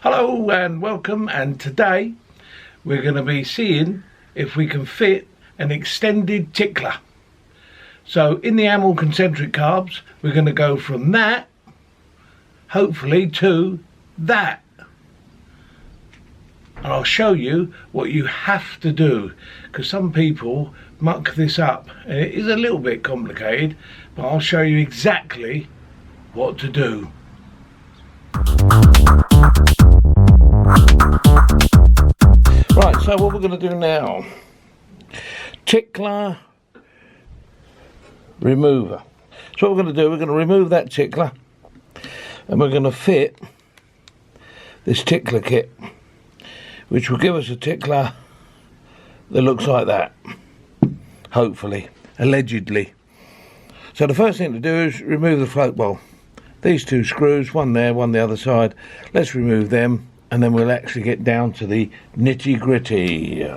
Hello and welcome, and today we're going to be seeing if we can fit an extended tickler. So in the Amal concentric carbs we're going to go from that hopefully to that, and I'll show you what you have to do, because some people muck this up and it is a little bit complicated, but I'll show you exactly what to do. Right, so what we're going to do now, tickler remover. So what we're going to do, we're going to remove that tickler and we're going to fit this tickler kit, which will give us a tickler that looks like that, hopefully, allegedly. So the first thing to do is remove the float bowl. These two screws, one there, one the other side. Let's remove them, and then we'll actually get down to the nitty gritty.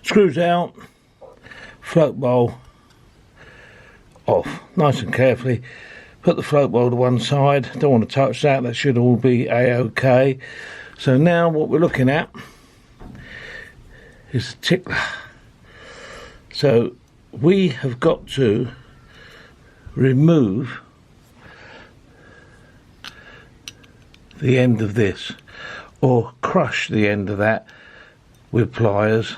Screws out, float bowl off, nice and carefully. Put the float bowl to one side, don't want to touch that, that should all be a-okay. So now what we're looking at is the tickler. So we have got to remove the end of this, or crush the end of that with pliers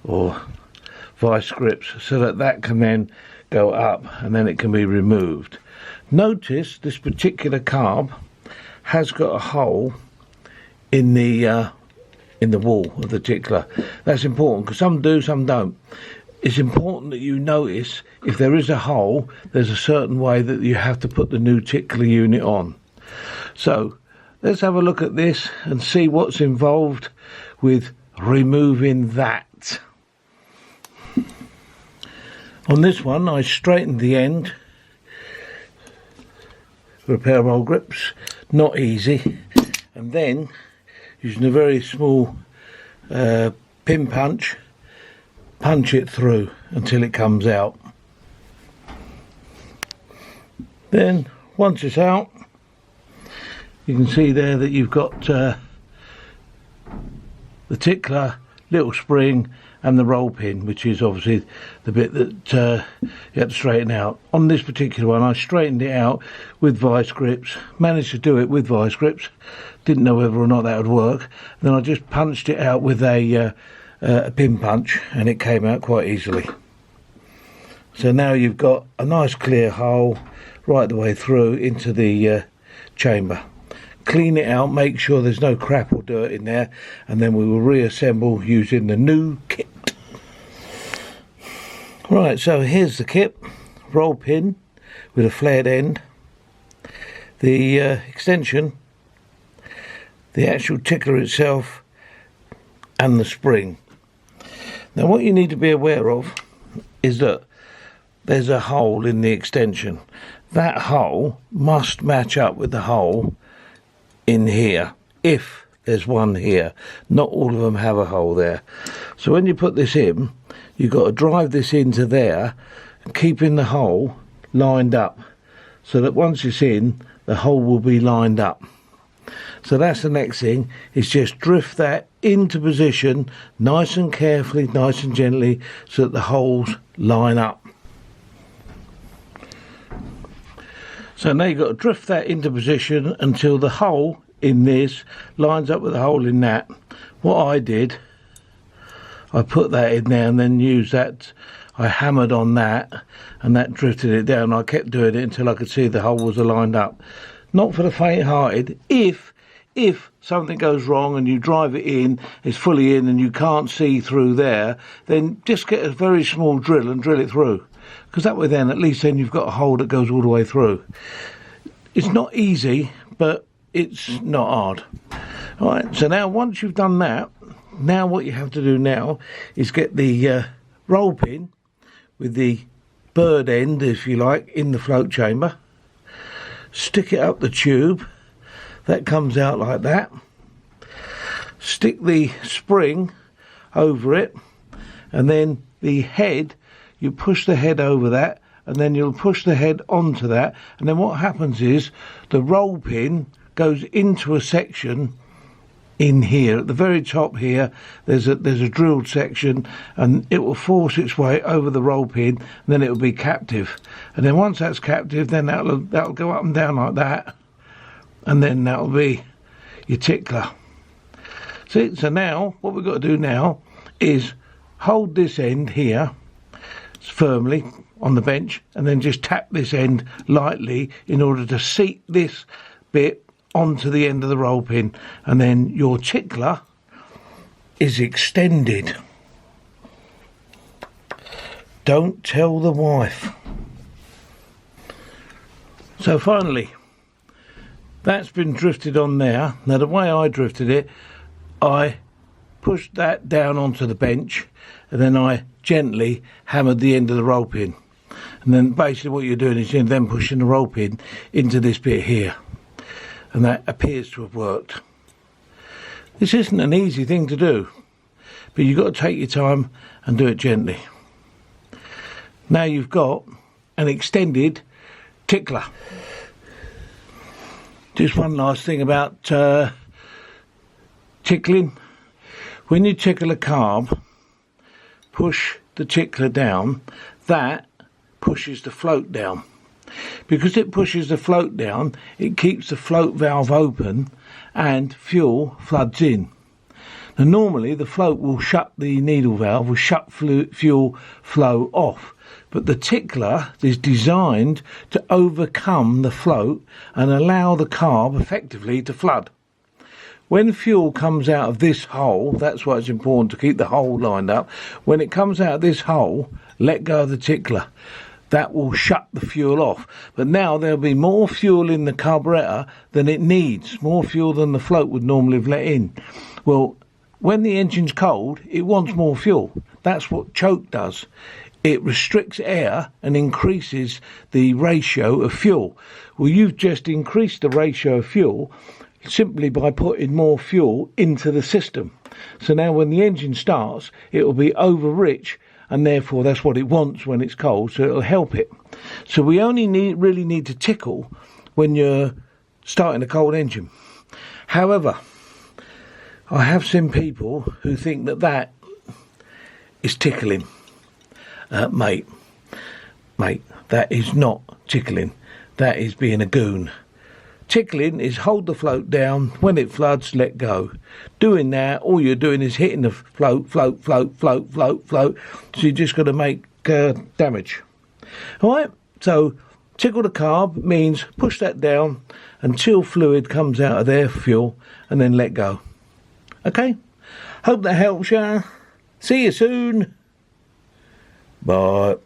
or vice grips, so that that can then go up and then it can be removed. Notice this particular carb has got a hole in the wall of the tickler. That's important, because some do, some don't. It's important that you notice if there is a hole, there's a certain way that you have to put the new tickler unit on. So let's have a look at this and see what's involved with removing that. On this one, I straightened the end with a pair of old grips, not easy, and then using a very small pin punch it through until it comes out. Then once it's out, you can see there that you've got the tickler, little spring and the roll pin, which is obviously the bit that you have to straighten out. On this particular one I straightened it out with vice grips, managed to do it with vice grips, didn't know whether or not that would work. Then I just punched it out with a pin punch and it came out quite easily. So now you've got a nice clear hole right the way through into the chamber. Clean it out, make sure there's no crap or dirt in there, and then we will reassemble using the new kit. Right, so here's the kit. Roll pin with a flared end, the extension, the actual tickler itself, and the spring. Now what you need to be aware of is that there's a hole in the extension. That hole must match up with the hole in here, if there's one here. Not all of them have a hole there. So when you put this in, you've got to drive this into there, keeping the hole lined up, so that once it's in, the hole will be lined up. So that's the next thing, is just drift that into position nice and carefully, nice and gently, so that the holes line up. So now you've got to drift that into position until the hole in this lines up with the hole in that. What I did, I put that in there and then used that, I hammered on that and that drifted it down. I kept doing it until I could see the hole was aligned up. Not for the faint-hearted. If something goes wrong and you drive it in, it's fully in and you can't see through there, then just get a very small drill and drill it through. Because that way then, at least then you've got a hole that goes all the way through. It's not easy, but it's not hard. All right, so now once you've done that, now what you have to do now is get the roll pin with the bird end, if you like, in the float chamber. Stick it up the tube. That comes out like that. Stick the spring over it, and then the head, you push the head over that, and then you'll push the head onto that, and then what happens is the roll pin goes into a section in here at the very top here. There's a drilled section, and it will force its way over the roll pin, and then it will be captive. And then once that's captive, then that'll go up and down like that, and then that'll be your tickler. See, so now what we've got to do now is hold this end here firmly on the bench, and then just tap this end lightly in order to seat this bit onto the end of the roll pin, and then your tickler is extended. Don't tell the wife. So finally, that's been drifted on there. Now the way I drifted it, I pushed that down onto the bench, and then I gently hammered the end of the roll pin. And then basically what you're doing is you're then pushing the roll pin into this bit here. And that appears to have worked. This isn't an easy thing to do, but you've got to take your time and do it gently. Now you've got an extended tickler. Just one last thing about tickling. When you tickle a carb, push the tickler down, that pushes the float down. Because it pushes the float down, it keeps the float valve open and fuel floods in. Now normally the float will shut the needle valve, will shut fuel flow off, but the tickler is designed to overcome the float and allow the carb effectively to flood. When fuel comes out of this hole, that's why it's important to keep the hole lined up. When it comes out of this hole, let go of the tickler. That will shut the fuel off. But now there'll be more fuel in the carburettor than it needs, more fuel than the float would normally have let in. Well, when the engine's cold, it wants more fuel. That's what choke does. It restricts air and increases the ratio of fuel. Well, you've just increased the ratio of fuel simply by putting more fuel into the system. So now when the engine starts, it will be over rich, and therefore that's what it wants when it's cold, so it'll help it. So we only really need to tickle when you're starting a cold engine. However, I have seen people who think that is tickling. Mate, that is not tickling. That is being a goon. Tickling is hold the float down, when it floods, let go. Doing that, all you're doing is hitting the float. So you're just going to make damage. Alright, so tickle the carb means push that down until fluid comes out of their fuel, and then let go. Okay, hope that helps you. See you soon. Bye.